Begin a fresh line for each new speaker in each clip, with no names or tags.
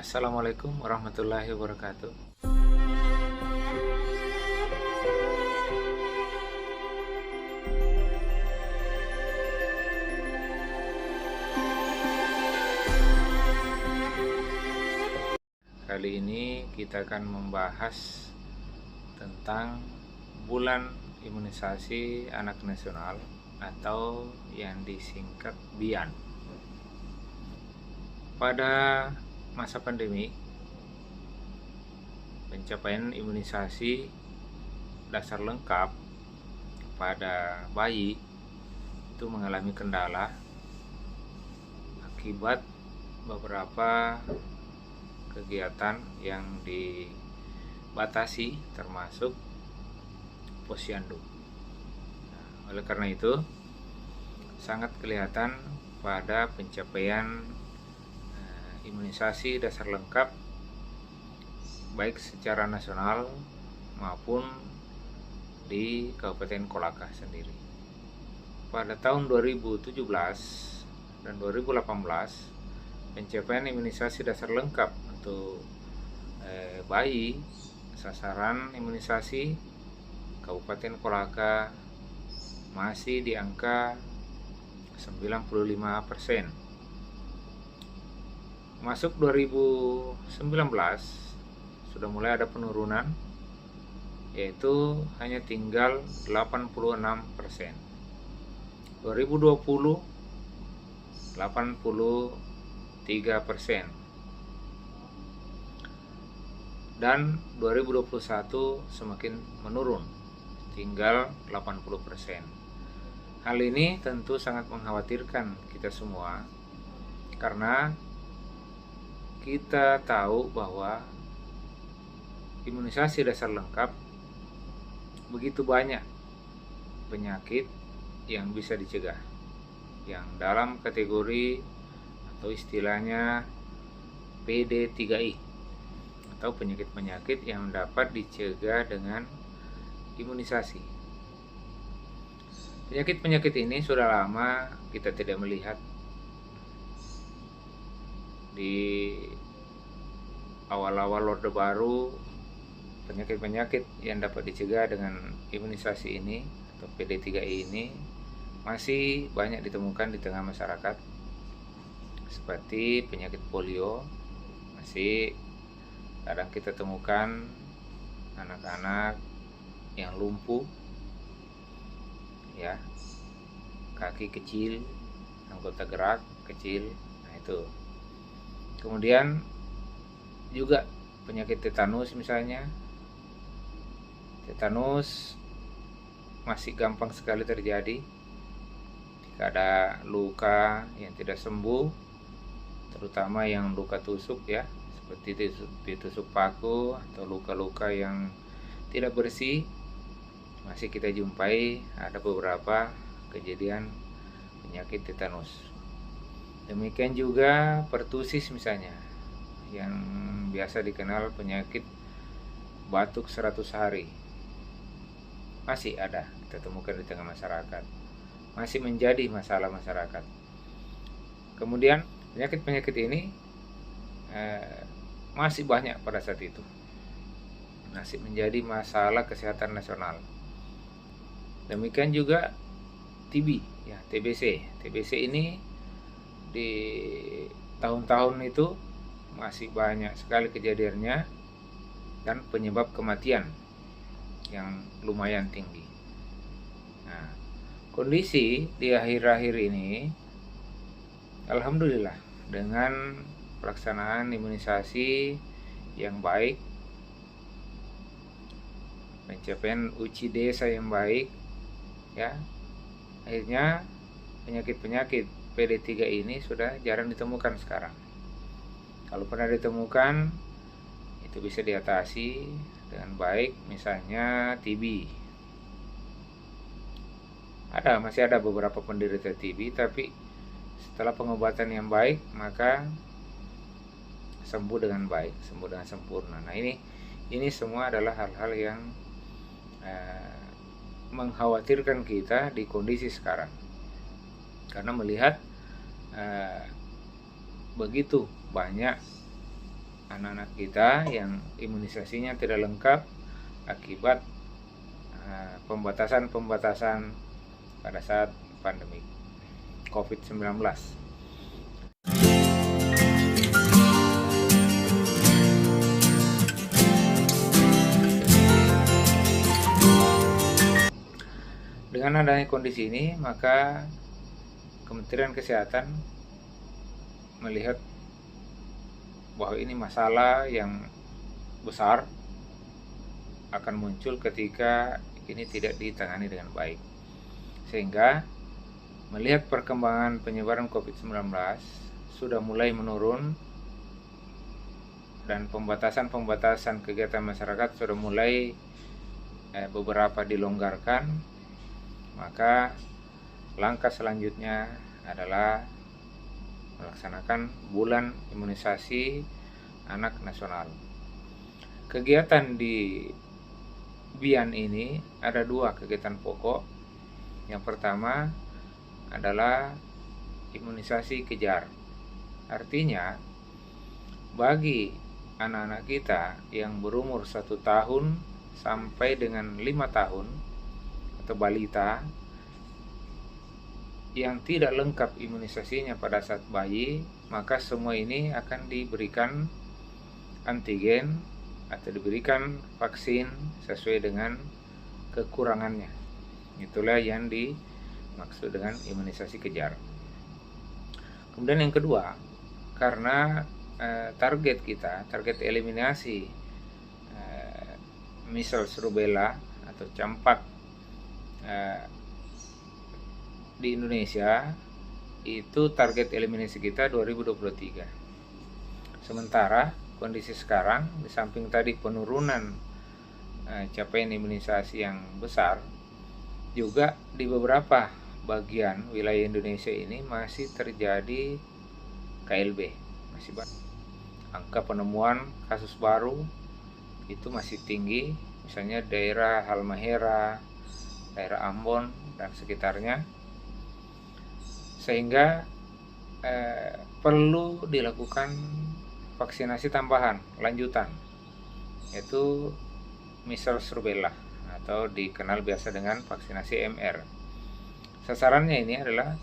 Assalamualaikum warahmatullahi wabarakatuh. Kali ini kita akan membahas tentang bulan imunisasi anak nasional atau yang disingkat BIAN. Pada masa pandemi, pencapaian imunisasi dasar lengkap pada bayi itu mengalami kendala akibat beberapa kegiatan yang dibatasi, termasuk posyandu. Oleh karena itu, sangat kelihatan pada pencapaian imunisasi dasar lengkap baik secara nasional maupun di Kabupaten Kolaka sendiri. Pada tahun 2017 dan 2018, pencapaian imunisasi dasar lengkap untuk bayi sasaran imunisasi Kabupaten Kolaka masih di angka 95%. Masuk 2019 sudah mulai ada penurunan, yaitu hanya tinggal 86%. 2020 83%. Dan 2021 semakin menurun, tinggal 80%. Hal ini tentu sangat mengkhawatirkan kita semua, karena kita tahu bahwa imunisasi dasar lengkap begitu banyak penyakit yang bisa dicegah, yang dalam kategori atau istilahnya PD3I, atau penyakit-penyakit yang dapat dicegah dengan imunisasi. Penyakit-penyakit ini sudah lama kita tidak melihat. Di awal-awal Orde Baru, penyakit-penyakit yang dapat dicegah dengan imunisasi ini atau PD3I ini masih banyak ditemukan di tengah masyarakat, seperti penyakit polio. Masih kadang kita temukan anak-anak yang lumpuh, ya, kaki kecil, anggota gerak kecil. Nah, itu. Kemudian juga penyakit tetanus misalnya. Tetanus masih gampang sekali terjadi jika ada luka yang tidak sembuh, terutama yang luka tusuk, ya, seperti ditusuk paku atau luka-luka yang tidak bersih. Masih kita jumpai ada beberapa kejadian penyakit tetanus. Demikian juga pertusis misalnya, yang biasa dikenal penyakit batuk 100 hari. Masih ada kita temukan di tengah masyarakat, masih menjadi masalah masyarakat. Kemudian penyakit-penyakit ini masih banyak pada saat itu, masih menjadi masalah kesehatan nasional. Demikian juga TB, ya, TBC. TBC ini di tahun-tahun itu masih banyak sekali kejadiannya dan penyebab kematian yang lumayan tinggi. Nah, kondisi di akhir-akhir ini, alhamdulillah, dengan pelaksanaan imunisasi yang baik, pencapaian uji desa yang baik, ya, akhirnya penyakit-penyakit PD3 ini sudah jarang ditemukan sekarang. Kalau pernah ditemukan, itu bisa diatasi dengan baik. Misalnya TB, masih ada beberapa penderita TB, tapi setelah pengobatan yang baik, maka sembuh dengan baik, sembuh dengan sempurna. Nah, ini semua adalah hal-hal yang mengkhawatirkan kita di kondisi sekarang, karena melihat begitu banyak anak-anak kita yang imunisasinya tidak lengkap akibat pembatasan-pembatasan pada saat pandemi COVID-19. Dengan adanya kondisi ini, maka Kementerian Kesehatan melihat bahwa ini masalah yang besar akan muncul ketika ini tidak ditangani dengan baik. Sehingga melihat perkembangan penyebaran COVID-19 sudah mulai menurun dan pembatasan-pembatasan kegiatan masyarakat sudah mulai beberapa dilonggarkan, maka langkah selanjutnya adalah melaksanakan bulan imunisasi anak nasional. Kegiatan di BIAN ini ada 2 kegiatan pokok. Yang pertama adalah imunisasi kejar. Artinya bagi anak-anak kita yang berumur 1 tahun sampai dengan 5 tahun atau balita yang tidak lengkap imunisasinya pada saat bayi, maka semua ini akan diberikan antigen atau diberikan vaksin sesuai dengan kekurangannya. Itulah yang dimaksud dengan imunisasi kejar. Kemudian yang kedua, karena target eliminasi measles, rubella atau campak di Indonesia itu target eliminasi kita 2023. Sementara kondisi sekarang di samping tadi penurunan capaian imunisasi yang besar, juga di beberapa bagian wilayah Indonesia ini masih terjadi KLB, masih banyak. Angka penemuan kasus baru itu masih tinggi, misalnya daerah Halmahera, daerah Ambon dan sekitarnya, sehingga perlu dilakukan vaksinasi tambahan lanjutan, yaitu measles rubella atau dikenal biasa dengan vaksinasi MR. Sasarannya ini adalah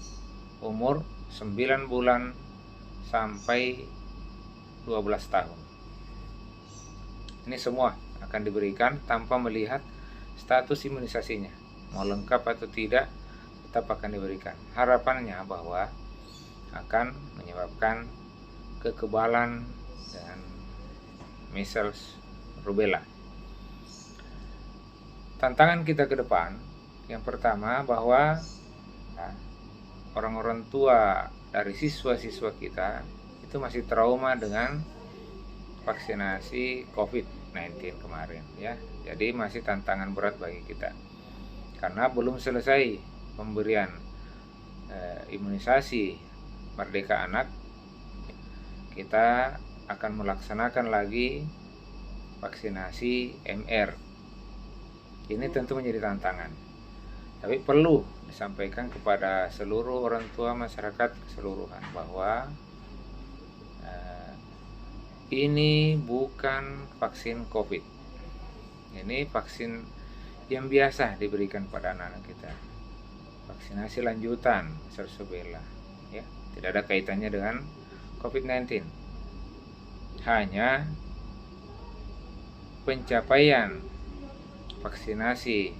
umur 9 bulan sampai 12 tahun. Ini semua akan diberikan tanpa melihat status imunisasinya, mau lengkap atau tidak, tetap akan diberikan. Harapannya bahwa akan menyebabkan kekebalan dan measles rubella. Tantangan kita ke depan, yang pertama bahwa orang-orang tua dari siswa-siswa kita itu masih trauma dengan vaksinasi COVID-19 kemarin, ya. Jadi masih tantangan berat bagi kita karena belum selesai pemberian imunisasi Merdeka Anak. Kita akan melaksanakan lagi vaksinasi MR. Ini tentu menjadi tantangan, tapi perlu disampaikan kepada seluruh orang tua masyarakat keseluruhan bahwa ini bukan vaksin COVID. Ini vaksin yang biasa diberikan pada anak-anak kita. Vaksinasi lanjutan measles rubella, ya, tidak ada kaitannya dengan COVID-19. Hanya pencapaian vaksinasi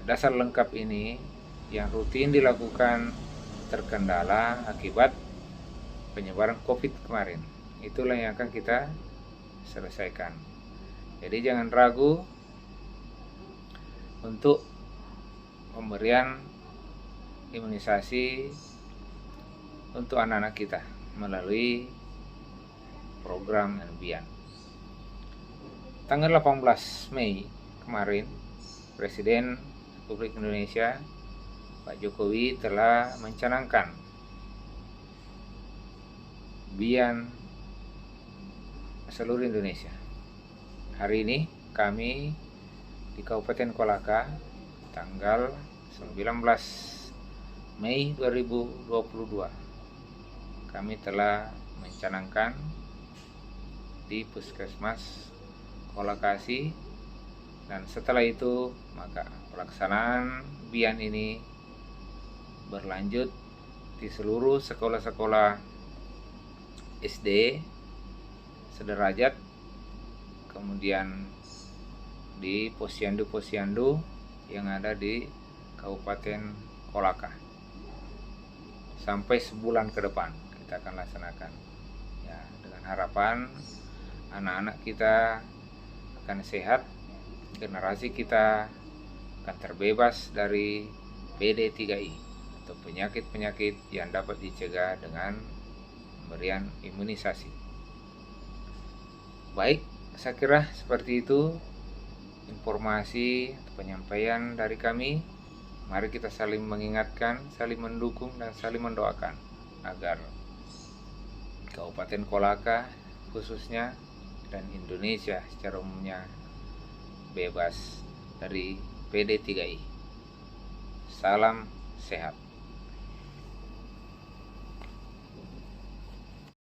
dasar lengkap ini yang rutin dilakukan terkendala akibat penyebaran COVID kemarin. Itulah yang akan kita selesaikan. Jadi jangan ragu untuk pemberian imunisasi untuk anak-anak kita melalui program BIAN. Tanggal 18 Mei kemarin, Presiden Republik Indonesia Pak Jokowi telah mencanangkan BIAN seluruh Indonesia. Hari ini kami di Kabupaten Kolaka tanggal 19 Mei 2022 kami telah mencanangkan di Puskesmas Kolakasi. Dan setelah itu maka pelaksanaan BIAN ini berlanjut di seluruh sekolah-sekolah SD sederajat, kemudian di posyandu-posyandu yang ada di Kabupaten Kolaka. Sampai sebulan ke depan kita akan laksanakan. Ya, dengan harapan anak-anak kita akan sehat, generasi kita akan terbebas dari PD3I atau penyakit-penyakit yang dapat dicegah dengan pemberian imunisasi. Baik, saya kira seperti itu informasi atau penyampaian dari kami. Mari kita saling mengingatkan, saling mendukung, dan saling mendoakan agar Kabupaten Kolaka khususnya dan Indonesia secara umumnya bebas dari PD3I. Salam sehat.